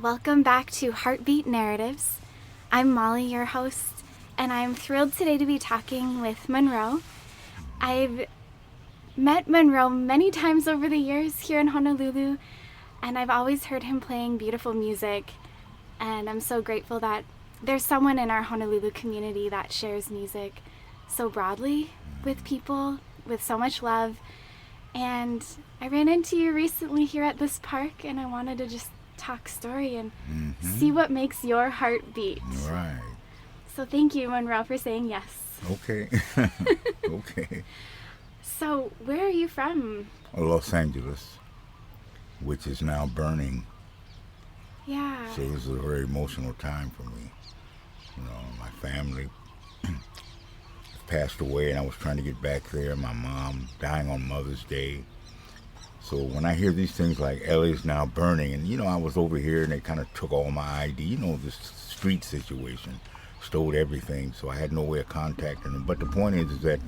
Welcome back to Heartbeat Narratives. I'm Molly, your host, and I'm thrilled today to be talking with Monroe. I've met Monroe many times over the years here in Honolulu, and I've always heard him playing beautiful music, and I'm so grateful that there's someone in our Honolulu community that shares music so broadly with people with so much love. And I ran into you recently here at this park, and I wanted to just talk story and see what makes your heart beat. Right. So thank you, Monroe, for saying yes. Okay. Okay. So where are you from? Los Angeles, which is now burning. Yeah. So this is a very emotional time for me. You know, my family passed away, and I was trying to get back there. My mom dying on Mother's Day. So when I hear these things like LA's now burning, and you know, I was over here and they kind of took all my ID, you know, this street situation, stole everything, so I had no way of contacting them. But the point is that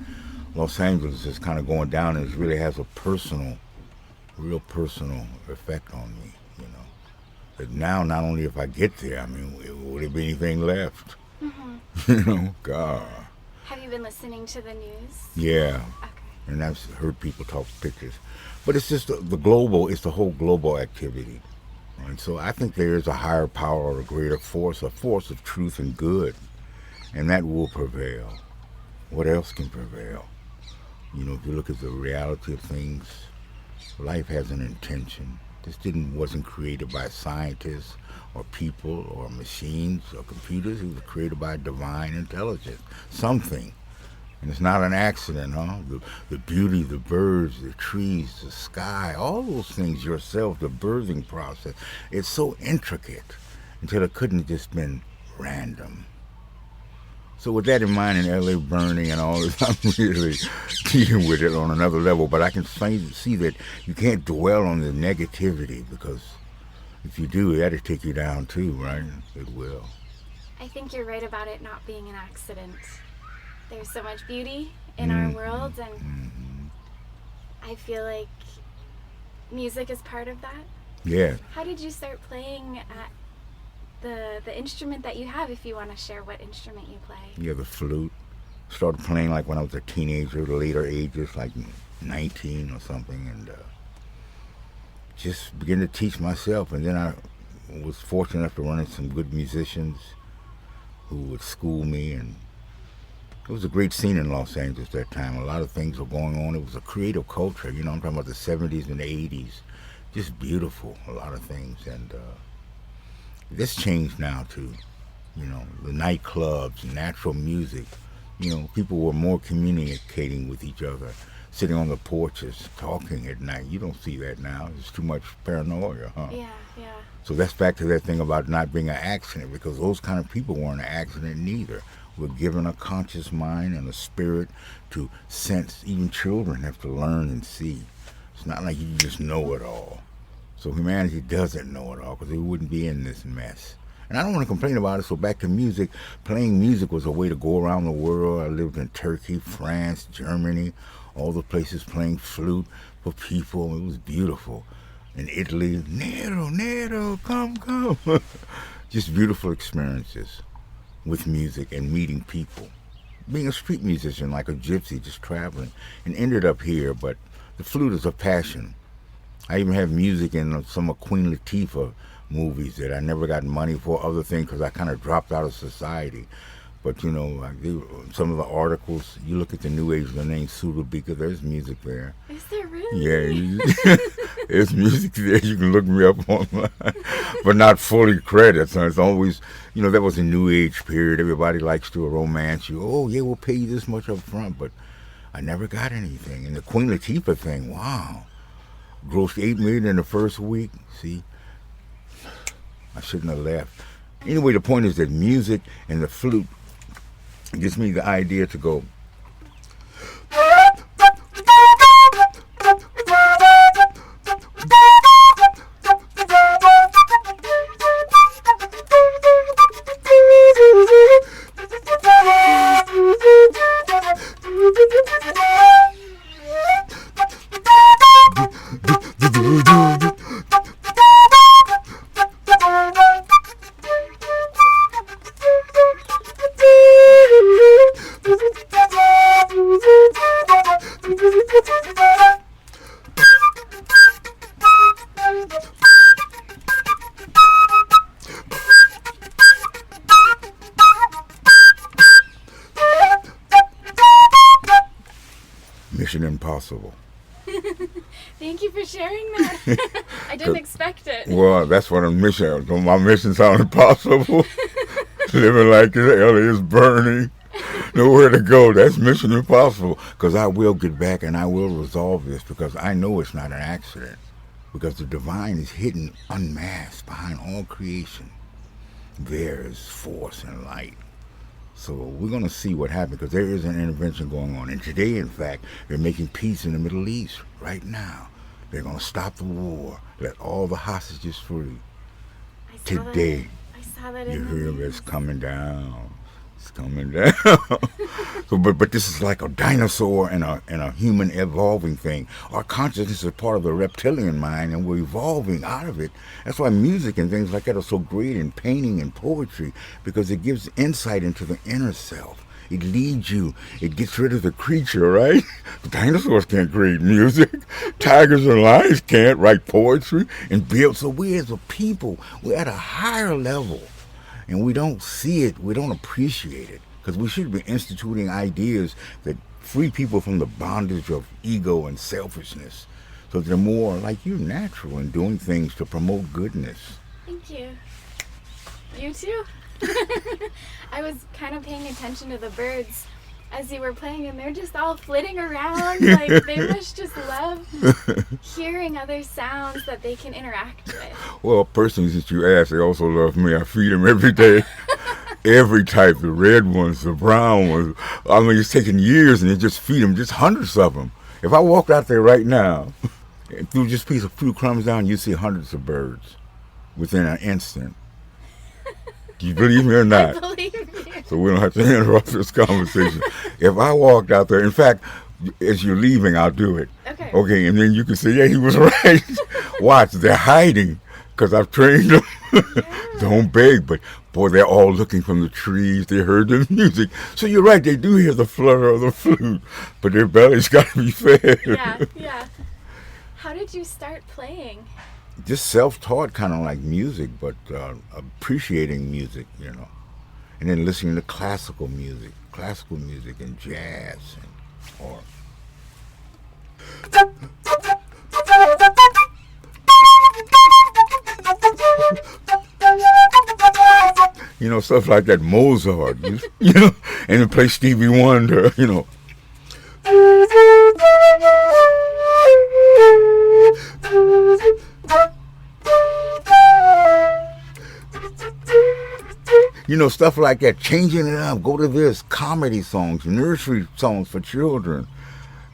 Los Angeles is kind of going down, and it really has a real personal effect on me, you know. But now, not only if I get there, I mean, will there be anything left? You know, God. Have you been listening to the news? Yeah. Okay. And I've heard people talk pictures. But it's just it's the whole global activity. And so I think there is a higher power or a greater force, a force of truth and good. And that will prevail. What else can prevail? You know, if you look at the reality of things, life has an intention. This wasn't created by scientists or people or machines or computers. It was created by divine intelligence, something. And it's not an accident, huh? The beauty, the birds, the trees, the sky, all those things yourself, the birthing process, it's so intricate until it couldn't have just been random. So with that in mind, and LA burning and all this, I'm really dealing with it on another level. But I can see that you can't dwell on the negativity, because if you do, that'll take you down too, right? It will. I think you're right about it not being an accident. There's so much beauty in our world, and I feel like music is part of that. Yeah. How did you start playing at the instrument that you have, if you want to share what instrument you play? Yeah, the flute. Started playing like when I was a teenager, later ages, like 19 or something, and just began to teach myself. And then I was fortunate enough to run into some good musicians who would school me, and it was a great scene in Los Angeles at that time. A lot of things were going on. It was a creative culture, you know, I'm talking about the 70s and the 80s. Just beautiful, a lot of things. And this changed now too. You know, the nightclubs, natural music. You know, people were more communicating with each other, sitting on the porches, talking at night. You don't see that now. It's too much paranoia, huh? Yeah. So that's back to that thing about not being an accident, because those kind of people weren't an accident neither. We're given a conscious mind and a spirit to sense. Even children have to learn and see. It's not like you just know it all. So humanity doesn't know it all, because it wouldn't be in this mess. And I don't want to complain about it, so back to music. Playing music was a way to go around the world. I lived in Turkey, France, Germany, all the places playing flute for people. It was beautiful. In Italy, Nero, come. Just beautiful experiences with music and meeting people. Being a street musician, like a gypsy, just traveling, and ended up here. But the flute is a passion. I even have music in some of Queen Latifah movies that I never got money for, other things, because I kind of dropped out of society. But you know, like some of the articles, you look at the New Age, the name Sulubika, there's music there. Is there really? Yeah, there's music there. You can look me up online, but not fully credit. So it's always, you know, that was a New Age period. Everybody likes to romance you. Oh yeah, we'll pay you this much up front, but I never got anything. And the Queen Latifah thing, wow, grossed $8 million in the first week. See, I shouldn't have left. Anyway, the point is that music and the flute gives me the idea to go. Mission Impossible. Thank you for sharing that. I didn't expect it. Well, that's what I'm missing. My mission sound impossible. Living like this LA is burning. Nowhere to go. That's Mission Impossible. Because I will get back and I will resolve this because I know it's not an accident. Because the divine is hidden, unmasked behind all creation. There is force and light. So we're going to see what happens because there is an intervention going on. And today, in fact, they're making peace in the Middle East right now. They're going to stop the war, let all the hostages free. Today, I saw that you in hear the it's news. coming down. It's coming down. So, but this is like a dinosaur and a human evolving thing. Our consciousness is part of the reptilian mind, and we're evolving out of it. That's why music and things like that are so great in painting and poetry, because it gives insight into the inner self. It leads you. It gets rid of the creature, right? The dinosaurs can't create music. Tigers and lions can't write poetry and build. So we as a people, we're at a higher level. And we don't see it, we don't appreciate it. Because we should be instituting ideas that free people from the bondage of ego and selfishness. So they're more like you, natural, and doing things to promote goodness. Thank you. You too. I was kind of paying attention to the birds as you were playing, and they're just all flitting around. Like, they must just love hearing other sounds that they can interact with. Well, personally, since you asked, they also love me. I feed them every day. Every type, the red ones, the brown ones. I mean, it's taken years, and they just feed them, just hundreds of them. If I walked out there right now, and threw just a piece of few crumbs down, you'd see hundreds of birds within an instant. Do you believe me or not? I believe you. So we don't have to interrupt this conversation. If I walked out there, in fact, as you're leaving, I'll do it. Okay. Okay, and then you can say, yeah, he was right. Watch, they're hiding because I've trained them. Yeah. Don't beg, but boy, they're all looking from the trees. They heard the music. So you're right, they do hear the flutter of the flute, but their belly's got to be fed. Yeah. How did you start playing? Just self-taught, kind of like music, but appreciating music, you know. And then listening to classical music and jazz, or you know, stuff like that, Mozart, you know, and then play Stevie Wonder, you know. You know, stuff like that, changing it up, go to this, comedy songs, nursery songs for children,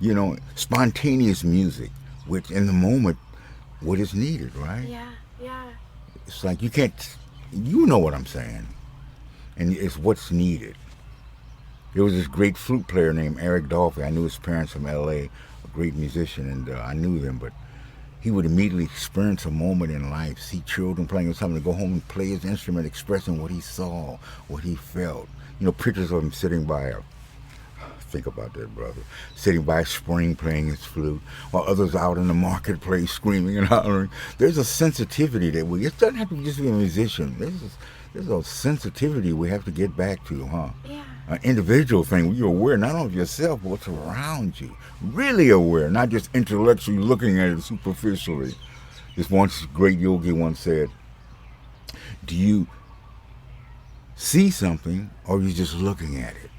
you know, spontaneous music, which in the moment, what is needed, right? Yeah. It's like you can't, you know what I'm saying, and it's what's needed. There was this great flute player named Eric Dolphy. I knew his parents from L.A., a great musician, and I knew them, but he would immediately experience a moment in life, see children playing or something, go home and play his instrument, expressing what he saw, what he felt. You know, pictures of him sitting by think about that, brother, sitting by a spring playing his flute, while others out in the marketplace screaming and hollering. There's a sensitivity that it doesn't have to just be a musician. There's a sensitivity we have to get back to, huh? Yeah. An individual thing where you're aware not only of yourself, but what's around you. Really aware, not just intellectually looking at it superficially. This once great yogi once said, do you see something or are you just looking at it?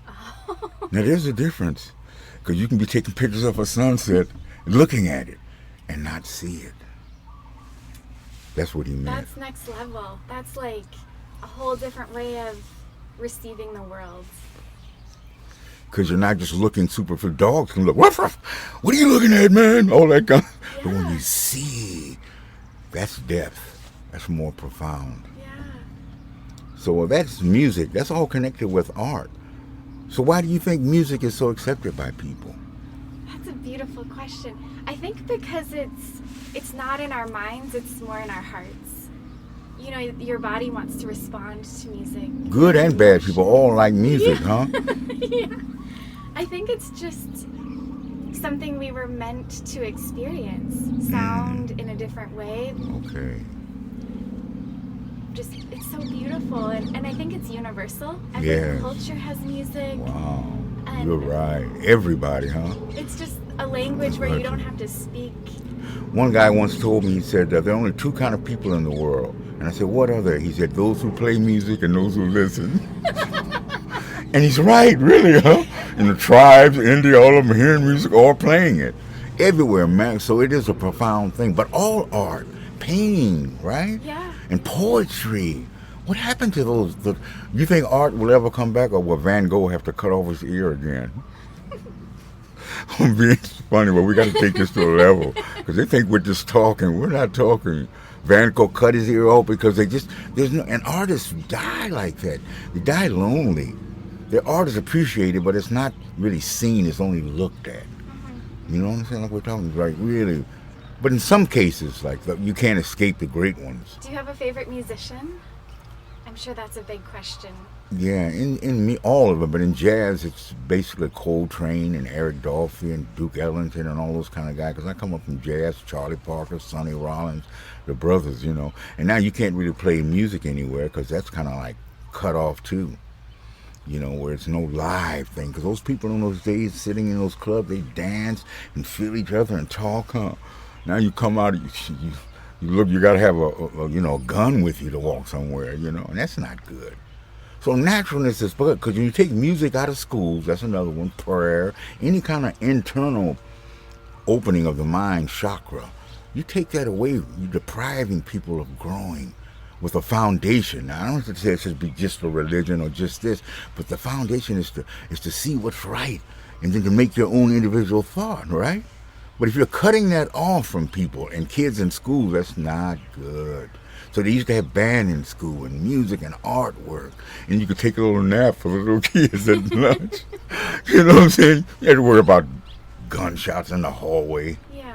Oh. Now there's a difference, because you can be taking pictures of a sunset, looking at it, and not see it. That's what he meant. That's next level. That's like a whole different way of receiving the world. Because you're not just looking superficial. Dogs can look, what are you looking at, man? All that kind of, Yeah. But when you see, that's depth. That's more profound. Yeah. So that's music. That's all connected with art. So why do you think music is so accepted by people? That's a beautiful question. I think because it's not in our minds, it's more in our hearts. You know, your body wants to respond to music. Good and bad people all like music, huh? Yeah. I think it's just something we were meant to experience. Sound in a different way. Okay. Just, it's so beautiful. And I think it's universal. Every Yes. culture has music. Wow. And And you're right. Everybody, huh? it's just a language where you don't have to speak. One guy once told me, he said, there are only two kind of people in the world. And I said, what are they? He said, those who play music and those who listen. And he's right, really, huh? In the tribes, India, all of them hearing music or playing it. Everywhere, man. So it is a profound thing. But all art, painting, right? Yeah. And poetry. What happened to those? You think art will ever come back, or will Van Gogh have to cut off his ear again? I'm being funny, but we got to take this to a level because they think we're just talking. We're not talking. Van Gogh cut his ear off because and artists die like that. They die lonely. Their art is appreciated, but it's not really seen. It's only looked at. You know what I'm saying? Like we're talking, like really. But in some cases, like you can't escape the great ones. Do you have a favorite musician? I'm sure that's a big question. Yeah, in me, all of them, but in jazz, it's basically Coltrane and Eric Dolphy and Duke Ellington and all those kind of guys. Because I come up from jazz, Charlie Parker, Sonny Rollins, the brothers, you know. And now you can't really play music anywhere because that's kind of like cut off too. You know, where it's no live thing. Because those people in those days sitting in those clubs, they dance and feel each other and talk, huh? Now you come out, you look, you got to have a gun with you to walk somewhere, you know, and that's not good. So naturalness is good because when you take music out of schools, that's another one, prayer, any kind of internal opening of the mind chakra, you take that away, you're depriving people of growing with a foundation. Now, I don't have to say it should be just a religion or just this, but the foundation is to see what's right and then to make your own individual thought, right? But if you're cutting that off from people and kids in school, that's not good. So they used to have band in school and music and artwork. And you could take a little nap for the little kids at lunch. You know what I'm saying? You had to worry about gunshots in the hallway. Yeah.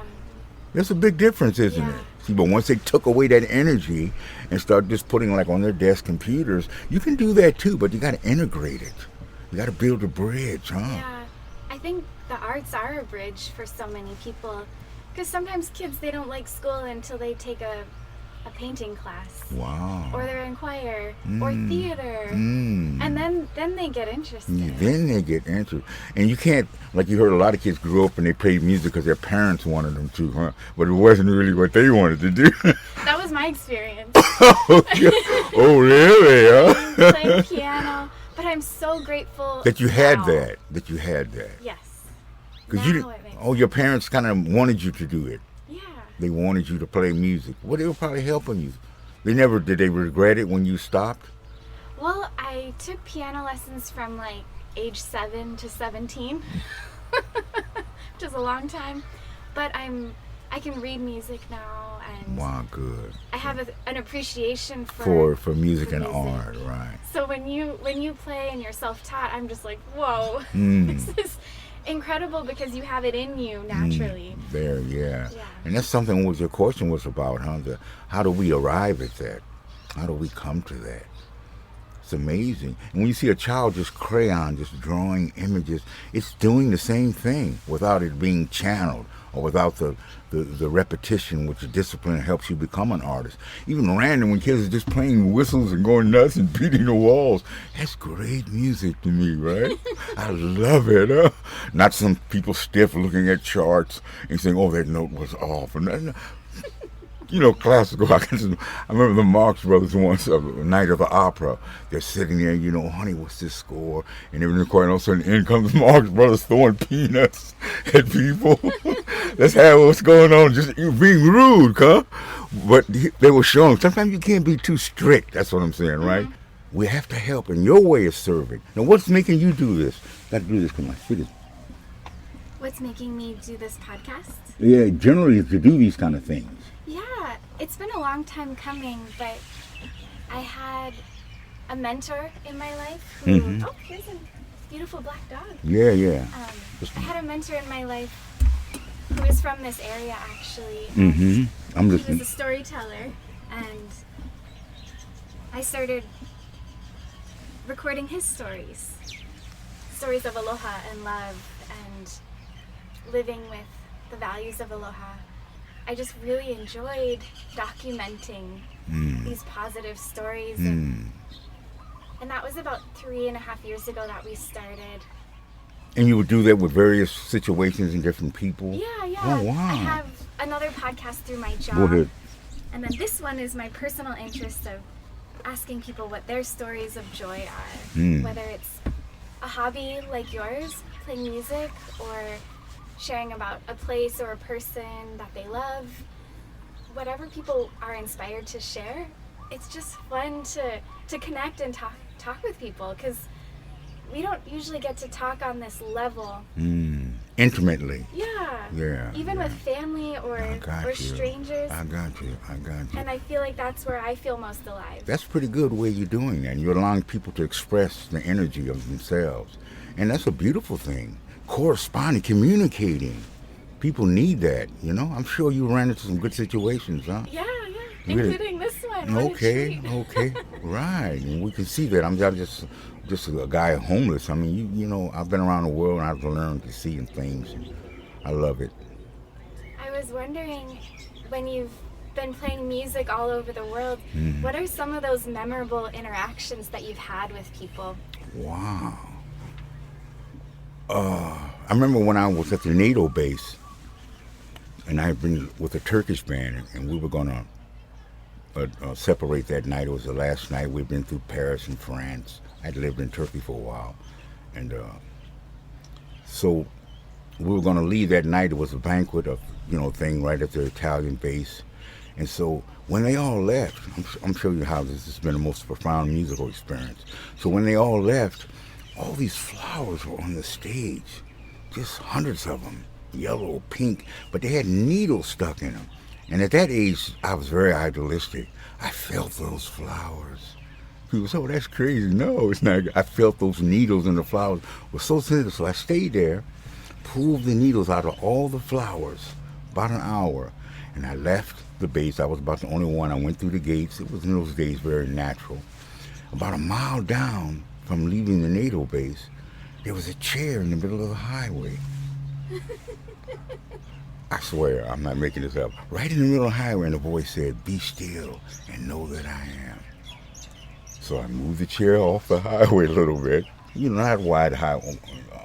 There's a big difference, isn't it? See, but once they took away that energy and started just putting like on their desk computers, you can do that too, but you got to integrate it. You got to build a bridge, huh? Yeah. I think the arts are a bridge for so many people. Because sometimes kids, they don't like school until they take a painting class. Wow. Or they're in choir or theater. And then they get interested. Yeah, then they get interested. And you can't, like you heard a lot of kids grew up and they played music because their parents wanted them to, huh? But it wasn't really what they wanted to do. That was my experience. Oh, really? Huh? Playing piano. But I'm so grateful that you had now. That you had that. Yes. Because your parents kind of wanted you to do it. Yeah. They wanted you to play music. Well, they were probably helping you. Did they regret it when you stopped? Well, I took piano lessons from like age 7 to 17, which is a long time. But I can read music now, and wow, good. I have an appreciation for music and art, right? So when you play and you're self-taught, I'm just like, whoa, this is incredible because you have it in you naturally. There, yeah. And that's something what your question was about, huh? How do we arrive at that? How do we come to that? It's amazing. And when you see a child just crayon, just drawing images, it's doing the same thing without it being channeled or without the repetition, which the discipline helps you become an artist. Even random, when kids are just playing whistles and going nuts and beating the walls, that's great music to me, right? I love it, huh? Not some people stiff looking at charts and saying, oh, that note was off. And you know, classical. I remember the Marx Brothers once, a night of the opera. They're sitting there, you know, honey, what's this score? And they're recording, all of a sudden in comes Marx Brothers throwing peanuts at people. Let's have what's going on, just being rude, huh? But they were showing, sometimes you can't be too strict. That's what I'm saying, right? We have to help in your way of serving. Now, what's making you do this? Got to do this, come on, see this. What's making me do this podcast? Yeah, generally to do these kind of things. Yeah, it's been a long time coming, but I had a mentor in my life who, oh, here's a beautiful black dog. Yeah, yeah. I had a mentor in my life who is from this area, actually. I'm listening. He was a storyteller, and I started recording his stories of aloha and love and living with the values of aloha. I just really enjoyed documenting these positive stories. And that was about 3.5 years ago that we started. And you would do that with various situations and different people? Yeah, yeah. Oh, wow. I have another podcast through my job. Go ahead. And then this one is my personal interest of asking people what their stories of joy are. Whether it's a hobby like yours, playing music, or sharing about a place or a person that they love. Whatever people are inspired to share, it's just fun to connect and talk with people, because we don't usually get to talk on this level. Intimately. Yeah. Even with family or strangers. I got you. And I feel like that's where I feel most alive. That's a pretty good way you're doing that. You're allowing people to express the energy of themselves. And that's a beautiful thing. Corresponding, communicating. People need that, you know? I'm sure you ran into some good situations, huh? Yeah. Really? Including this one. Okay. Right. And we can see that. I'm just a guy homeless. I mean, you know, I've been around the world and I've learned to see things. And I love it. I was wondering, when you've been playing music all over the world, what are some of those memorable interactions that you've had with people? Wow. I remember when I was at the NATO base, and I had been with a Turkish band, and we were going to separate that night. It was the last night. We'd been through Paris and France. I'd lived in Turkey for a while. And so we were going to leave that night. It was a banquet thing right at the Italian base. And so when they all left, I'm showing you how this has been the most profound musical experience. So when they all left, all these flowers were on the stage, just hundreds of them, yellow, pink, but they had needles stuck in them. And at that age, I was very idealistic. I felt those flowers. People say, oh, that's crazy. No, it's not. I felt those needles in the flowers were so sensitive. So I stayed there, pulled the needles out of all the flowers, about an hour, and I left the base. I was about the only one. I went through the gates. It was in those days very natural. About a mile down from leaving the NATO base, there was a chair in the middle of the highway. I swear, I'm not making this up. Right in the middle of the highway, and the voice said, "Be still and know that I am." So I moved the chair off the highway a little bit, not wide, high,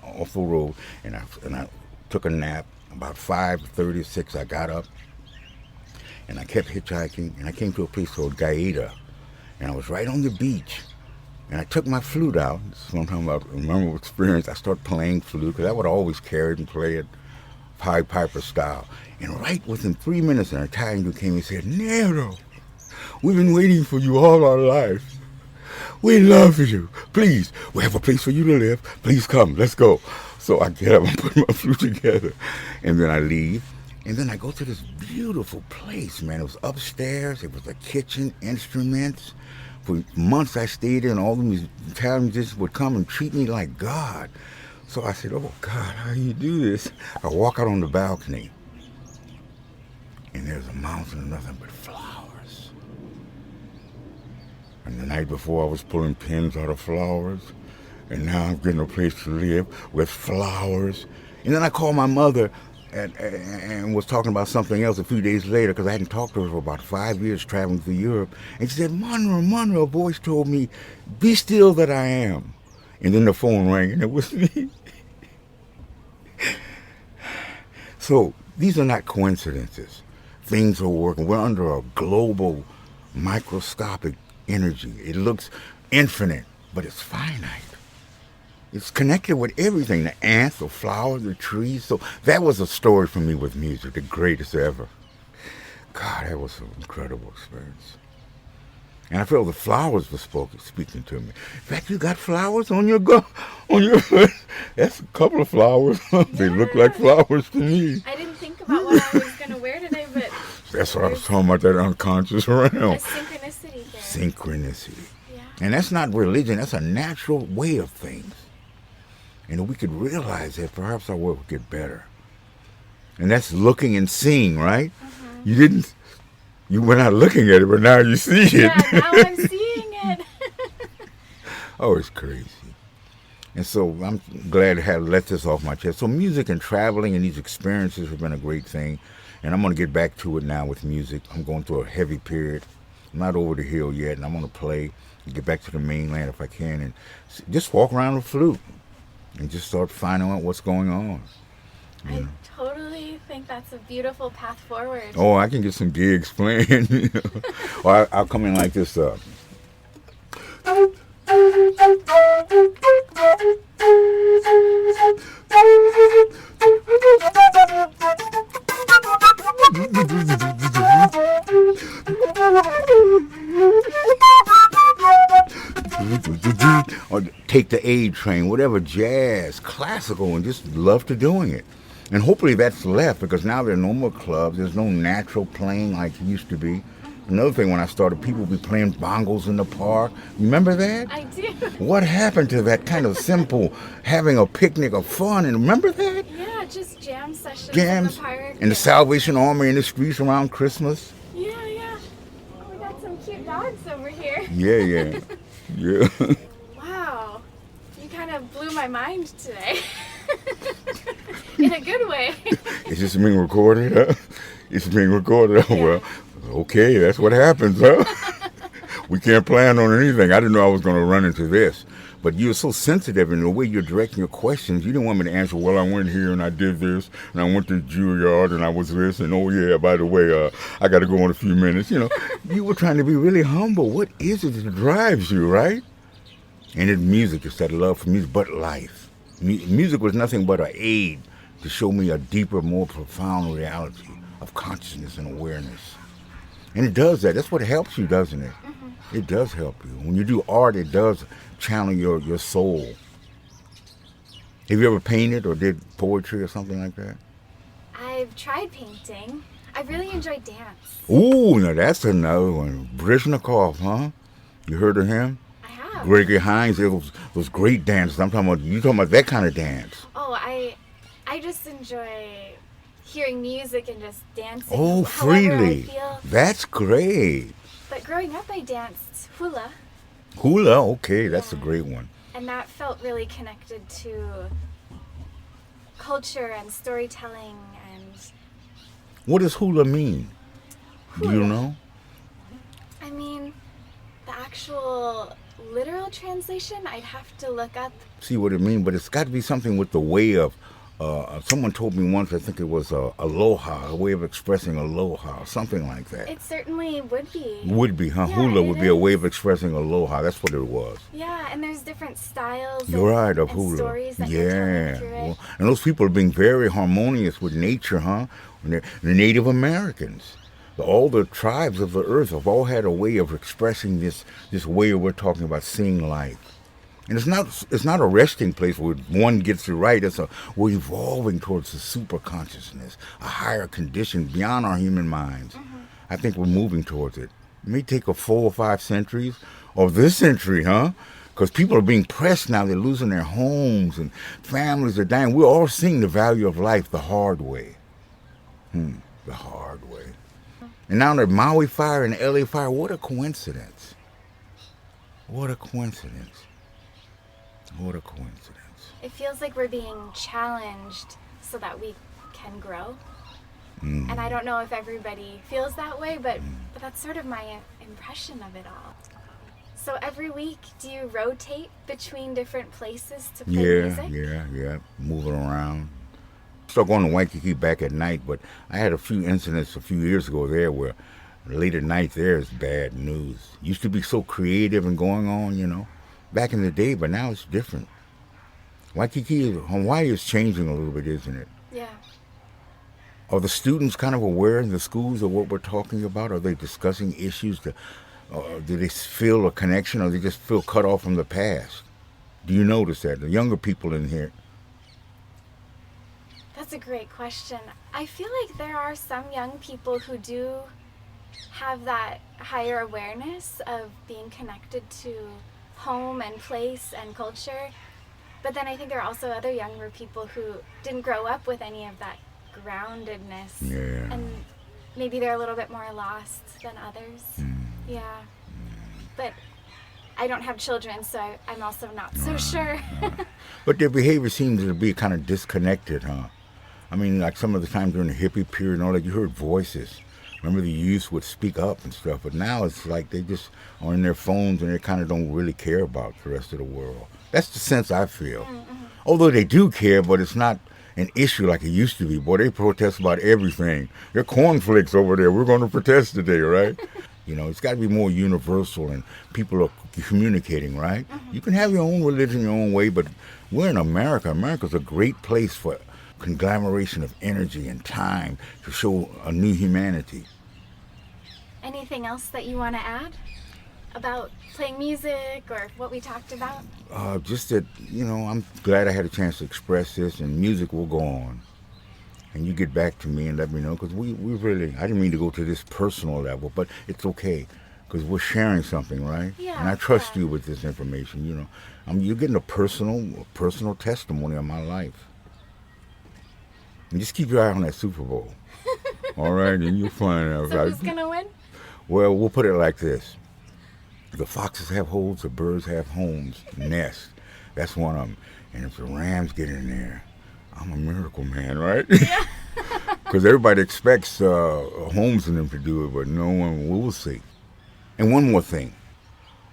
off the road, and I took a nap. About 5:36, I got up, and I kept hitchhiking, and I came to a place called Gaeta, and I was right on the beach. And I took my flute out. This is what I'm talking about, a memorable experience. I started playing flute, because I would always carry it and play it Pied Piper style. And right within 3 minutes, an Italian dude came and said, "Nero, we've been waiting for you all our lives. We love you. Please, we have a place for you to live. Please come, let's go." So I get up and put my flute together. And then I leave. And then I go to this beautiful place, man. It was upstairs. It was a kitchen, instruments. For months I stayed there, and all the Italian musicians would come and treat me like God. So I said, "Oh, God, how do you do this?" I walk out on the balcony, and there's a mountain of nothing but flowers. And the night before I was pulling pins out of flowers, and now I'm getting a place to live with flowers. And then I called my mother and was talking about something else a few days later, because I hadn't talked to her for about 5 years traveling through Europe. And she said, Monroe, a voice told me, "Be still that I am." And then the phone rang, and it was me. So these are not coincidences. Things are working. We're under a global microscopic energy. It looks infinite, but it's finite. It's connected with everything, the ants, the flowers, the trees. So that was a story for me with music, the greatest ever. God, that was an incredible experience. And I felt the flowers were speaking to me. In fact, you got flowers on your that's a couple of flowers. They look like flowers to me. I didn't think about what I was going to wear today, but that's what I was talking about, that unconscious realm. A synchronicity there. Synchronicity. Yeah. And that's not religion. That's a natural way of things. And if we could realize that, perhaps our world would get better. And that's looking and seeing, right? Mm-hmm. You were not looking at it, but now you see it. Yeah, now I'm seeing it. Oh, it's crazy. And so I'm glad to have let this off my chest. So music and traveling and these experiences have been a great thing. And I'm going to get back to it now with music. I'm going through a heavy period. I'm not over the hill yet, and I'm going to play and get back to the mainland if I can, and just walk around with flute. and just start finding out what's going on. I totally think that's a beautiful path forward. Oh, I can get some gigs playing. You know? Or I'll come in like this. Or take the A train, whatever, jazz, classical, and just love to doing it. And hopefully that's left, because now there are no more clubs. There's no natural playing like it used to be. Another thing, when I started, people would be playing bongos in the park. Remember that? I do. What happened to that kind of simple having a picnic of fun? And remember that? Yeah, just jam sessions Jams in the park. and the Salvation Army in the streets around Christmas. Yeah, yeah. Oh, we got some cute dogs over here. Yeah. Yeah. Wow. You kind of blew my mind today. In a good way. Is this being recorded? Huh? It's being recorded. Yeah. Well, okay, that's what happens, huh? We can't plan on anything. I didn't know I was going to run into this. But you're so sensitive in the way you're directing your questions. You didn't want me to answer, well, I went here and I did this, and I went to Juilliard and I was this, and oh yeah, by the way, I got to go in a few minutes. You know, you were trying to be really humble. What is it that drives you, right? And it's music. It's that love for music, but life. Music was nothing but an aid to show me a deeper, more profound reality of consciousness and awareness. And it does that. That's what helps you, doesn't it? Mm-hmm. It does help you. When you do art, it does channel your soul. Have you ever painted or did poetry or something like that? I've tried painting. I really enjoy dance. Ooh, now that's another one. Brezhnev, huh? You heard of him? I have. Gregory Hines, those great dances. I'm talking about, you talking about that kind of dance. Oh, I just enjoy hearing music and just dancing. Oh, however freely. I feel. That's great. But growing up, I danced hula. Hula, okay, that's Yeah. a great one. And that felt really connected to culture and storytelling and... What does hula mean? Do you Hula. know? I mean, the actual literal translation, I'd have to look up. See what it means, but it's got to be something with the way of, someone told me once, I think it was aloha, a way of expressing aloha, something like that. It certainly would be. Would be, huh? Yeah, Hula it would be a is. way of expressing aloha. That's what it was. Yeah, and there's different styles. You're right, and of hula. stories that you're telling through it. Well, and those people are being very harmonious with nature, huh? And the Native Americans, all the tribes of the earth have all had a way of expressing this way we're talking about, seeing life. And it's not a resting place where one gets it right. We're evolving towards a super consciousness, a higher condition beyond our human minds. Mm-hmm. I think we're moving towards it. It may take 4 or 5 centuries, or this century, huh? Because people are being pressed now. They're losing their homes and families are dying. We're all seeing the value of life the hard way. The hard way. And now the Maui fire and the LA fire, what a coincidence. What a coincidence. What a coincidence. It feels like we're being challenged so that we can grow. And I don't know if everybody feels that way, but that's sort of my impression of it all. So every week, do you rotate between different places to play music? Yeah. Moving around. Still going to Waikiki back at night, but I had a few incidents a few years ago there where late at night there is bad news. Used to be so creative and going on, you know, back in the day, but now it's different. Hawaii is changing a little bit, isn't it? Yeah. Are the students kind of aware in the schools of what we're talking about? Are they discussing issues? Do they feel a connection, or they just feel cut off from the past? Do you notice that? The younger people in here. That's a great question. I feel like there are some young people who do have that higher awareness of being connected to home and place and culture. But then I think there are also other younger people who didn't grow up with any of that groundedness. Yeah. And maybe they're a little bit more lost than others. Yeah. But I don't have children, so I'm also not so sure. But their behavior seems to be kind of disconnected, huh? I mean, like some of the time during the hippie period and all that, you heard voices. Remember the youth would speak up and stuff, but now it's like they just are in their phones and they kind of don't really care about the rest of the world. That's the sense I feel. Although they do care, but it's not an issue like it used to be. Boy, they protest about everything. There are cornflakes over there. We're going to protest today, right? It's got to be more universal, and people are communicating, right? You can have your own religion, your own way, but we're in America. America's a great place for conglomeration of energy and time to show a new humanity. Anything else that you want to add about playing music or what we talked about? Just that, I'm glad I had a chance to express this, and music will go on. And you get back to me and let me know, because we really, I didn't mean to go to this personal level, but it's okay, because we're sharing something, right? Yeah. And I trust you with this information, you're getting a personal testimony of my life. And just keep your eye on that Super Bowl. All right, and you'll find out. So who's going to win? Well, we'll put it like this. The foxes have holes, the birds have homes, nests. That's one of them. And if the Rams get in there, I'm a miracle man, right? Yeah. Because everybody expects Holmes and them to do it, but no one will see. And one more thing.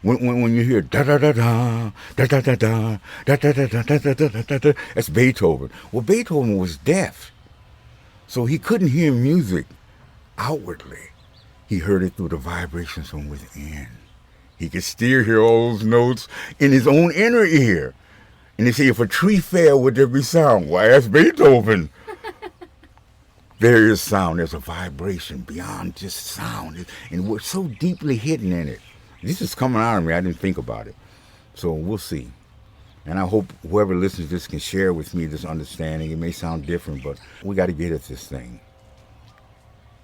When you hear da-da-da-da, da-da-da-da, da-da-da-da-da-da-da-da, that's Beethoven. Well, Beethoven was deaf, so he couldn't hear music outwardly. He heard it through the vibrations from within. He could still hear all those notes in his own inner ear. And they say, if a tree fell, would there be sound? Why, that's Beethoven. There is sound. There's a vibration beyond just sound. And we're so deeply hidden in it. This is coming out of me. I didn't think about it. So we'll see. And I hope whoever listens to this can share with me this understanding. It may sound different, but we got to get at this thing.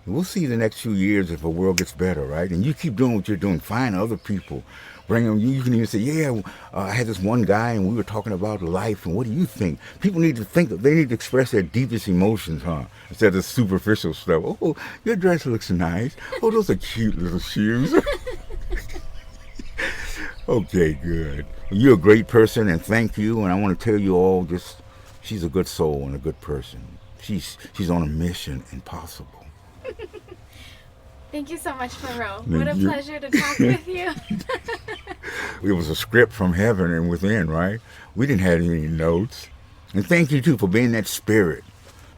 We'll see the next few years if the world gets better, right? And you keep doing what you're doing. Find other people. Bring them. You can even say, yeah, I had this one guy and we were talking about life, and what do you think? People need to think. They need to express their deepest emotions, instead of superficial stuff. Oh, your dress looks nice. Oh, those are cute little shoes. Okay, good. You're a great person, and thank you. And I want to tell you all, she's a good soul and a good person. She's on a mission, impossible. Thank you so much, Monroe. What a pleasure to talk with you. It was a script from heaven and within, right? We didn't have any notes. And thank you, too, for being that spirit.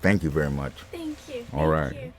Thank you very much. Thank you. All right. Thank you.